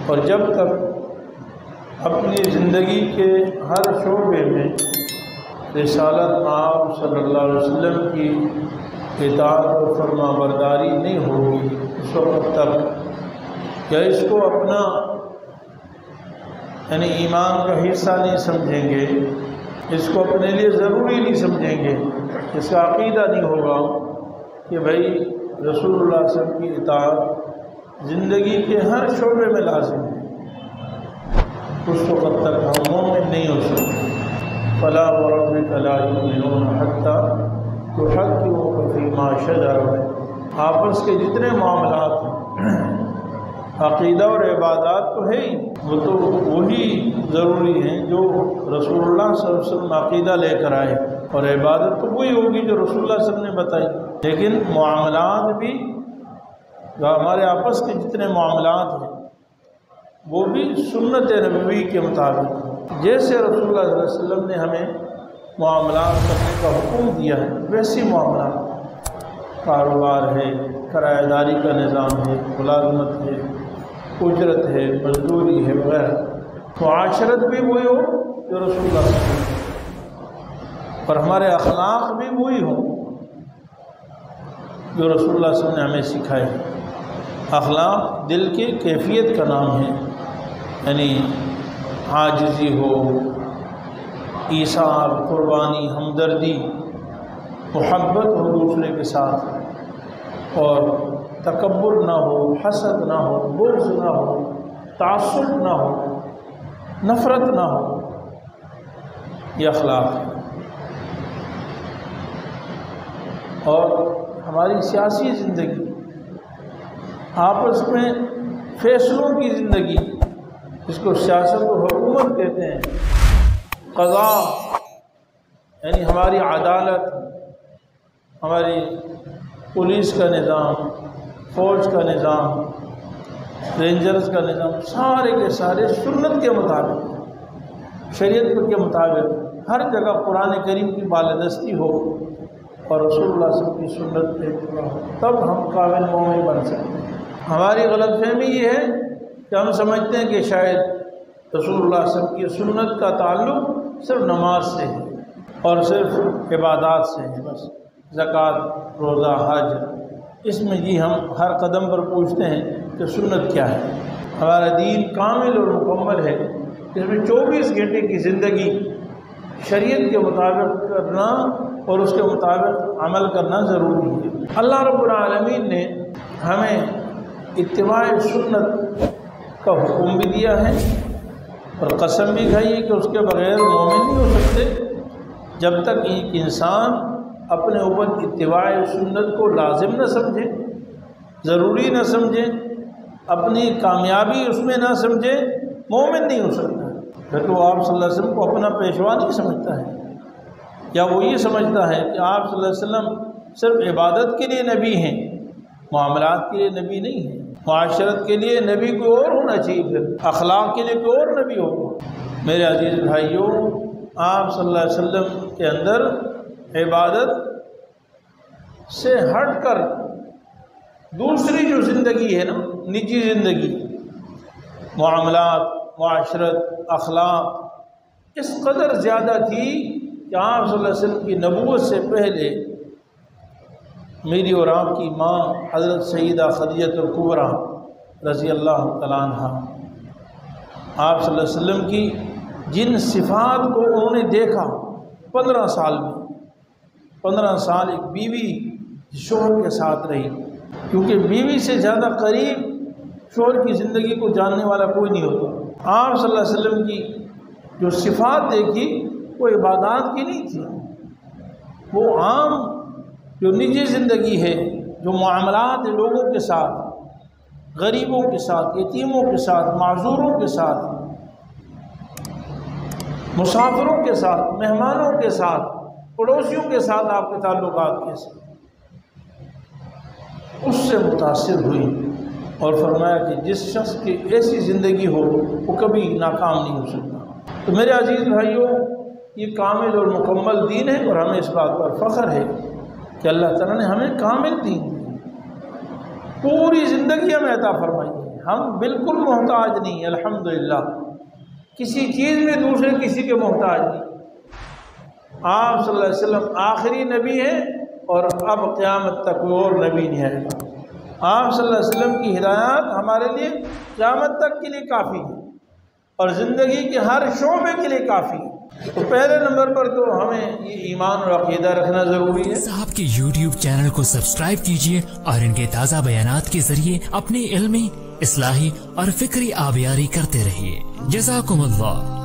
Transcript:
اور جب تک اپنی زندگی کے ہر شعبے میں رسالت آپ صلی اللہ علیہ وسلم کی اطاعت اور فرما برداری نہیں ہوگی، اس وقت تک یا اس کو اپنا یعنی ایمان کا حصہ نہیں سمجھیں گے، اس کو اپنے لیے ضروری نہیں سمجھیں گے، اس کا عقیدہ نہیں ہوگا کہ بھائی رسول اللہ صلی اللہ علیہ وسلم کی اطاعت زندگی کے ہر شعبے میں لازم ہے، اس وقت تک ہم مومن نہیں ہو سکتے۔ فلا وربک لا یؤمنون حتی یحکموک فیما شجر بینہم، آپس کے جتنے معاملات ہیں، عقیدہ اور عبادات تو ہے ہی، وہ تو وہی ضروری ہیں جو رسول اللہ صلی اللہ علیہ وسلم عقیدہ لے کر آئے، اور عبادت تو وہی ہوگی جو رسول اللہ صلی اللہ علیہ وسلم نے بتائی، لیکن معاملات بھی جو ہمارے آپس کے جتنے معاملات ہیں وہ بھی سنت نبوی کے مطابق، جیسے رسول اللہ صلی اللہ علیہ وسلم نے ہمیں معاملات کرنے کا حکم دیا ہے ویسی معاملات، کاروبار ہے، کرایہ داری کا نظام ہے، ملازمت ہے، اجرت ہے، مزدوری ہے وغیرہ، معاشرت بھی وہی ہو جو رسول اللہ صلی اللہ علیہ وسلم، اور ہمارے اخلاق بھی وہی ہوں جو رسول اللہ صلی اللہ علیہ وسلم نے ہمیں سکھائے۔ اخلاق دل کی کیفیت کا نام ہے، یعنی عاجزی ہو، ایثار، قربانی، ہمدردی، محبت ہو دوسرے کے ساتھ، اور تکبر نہ ہو، حسد نہ ہو، بغض نہ ہو، تعصب نہ ہو، نفرت نہ ہو، یہ اخلاق ہے۔ اور ہماری سیاسی زندگی، آپس میں فیصلوں کی زندگی، جس کو سیاست و حکومت کہتے ہیں، قضاء یعنی ہماری عدالت، ہماری پولیس کا نظام، فوج کا نظام، رینجرز کا نظام، سارے کے سارے سنت کے مطابق، شریعت کے مطابق، ہر جگہ قرآن کریم کی بالادستی ہو اور رسول اللہ صلی اللہ علیہ وسلم کی سنت پہ اتباع ہو، تب ہم قابل مومن بن سکتے ہیں۔ ہماری غلط فہمی یہ ہے کہ ہم سمجھتے ہیں کہ شاید رسول اللہ صلی اللہ علیہ وسلم کی سنت کا تعلق صرف نماز سے ہے اور صرف عبادات سے ہے، بس زکوٰۃ، روزہ، حج، اس میں جی ہم ہر قدم پر پوچھتے ہیں کہ سنت کیا ہے۔ ہمارا دین کامل اور مکمل ہے، اس میں 24 گھنٹے کی زندگی شریعت کے مطابق کرنا اور اس کے مطابق عمل کرنا ضروری ہے۔ اللہ رب العالمین نے ہمیں اتباع سنت کا حکم بھی دیا ہے اور قسم بھی کھائی ہے کہ اس کے بغیر مومن نہیں ہو سکتے جب تک ایک انسان اپنے اوپر اتباع سنت کو لازم نہ سمجھے، ضروری نہ سمجھے، اپنی کامیابی اس میں نہ سمجھے، مومن نہیں ہو سکتا۔ پھر تو آپ صلی اللہ علیہ وسلم کو اپنا پیشوا نہیں سمجھتا ہے، یا وہ یہ سمجھتا ہے کہ آپ صلی اللہ علیہ وسلم صرف عبادت کے لیے نبی ہیں، معاملات کے لیے نبی نہیں ہیں، معاشرت کے لیے نبی کوئی اور ہونا چاہیے، پھر اخلاق کے لیے کوئی اور نبی ہوگا۔ میرے عزیز بھائیوں، آپ صلی اللہ علیہ وسلم کے اندر عبادت سے ہٹ کر دوسری جو زندگی ہے نا، نجی زندگی، معاملات، معاشرت، اخلاق اس قدر زیادہ تھی کہ آپ صلی اللہ علیہ وسلم کی نبوت سے پہلے میری اور آپ کی ماں حضرت سیدہ خدیجہ الکبریٰ رضی اللہ تعالیٰ عنہ، آپ صلی اللہ علیہ وسلم کی جن صفات کو انہوں نے دیکھا 15 سال میں، 15 سال ایک بیوی شوہر کے ساتھ رہی، کیونکہ بیوی سے زیادہ قریب شوہر کی زندگی کو جاننے والا کوئی نہیں ہوتا۔ آپ صلی اللہ علیہ وسلم کی جو صفات دیکھی وہ عبادات کی نہیں تھی، وہ عام جو نجی زندگی ہے، جو معاملات لوگوں کے ساتھ، غریبوں کے ساتھ، یتیموں کے ساتھ، معذوروں کے ساتھ، مسافروں کے ساتھ، مہمانوں کے ساتھ، پڑوسیوں کے ساتھ آپ کے تعلقات کیسے، اس سے متاثر ہوئی اور فرمایا کہ جس شخص کی ایسی زندگی ہو وہ کبھی ناکام نہیں ہو سکتا۔ تو میرے عزیز بھائیوں، یہ کامل اور مکمل دین ہے اور ہمیں اس بات پر فخر ہے کہ اللہ تعالیٰ نے ہمیں کامل دین دی، پوری زندگی ہمیں عطا فرمائی ہے، ہم بالکل محتاج نہیں، الحمدللہ، کسی چیز میں دوسرے کسی کے محتاج نہیں۔ آپ صلی اللہ علیہ وسلم آخری نبی ہیں اور اب قیامت تک وہ اور نبی نہیں آئے گا۔ آپ صلی اللہ علیہ وسلم کی ہدایات ہمارے لیے قیامت تک کے لیے کافی ہے اور زندگی کے ہر شعبے کے لیے کافی ہے۔ تو پہلے نمبر پر تو ہمیں یہ ایمان اور عقیدہ رکھنا ضروری ہے۔ صاحب کے YouTube چینل کو سبسکرائب کیجئے اور ان کے تازہ بیانات کے ذریعے اپنی علمی، اصلاحی اور فکری آبیاری کرتے رہیے۔ جزاکم اللہ۔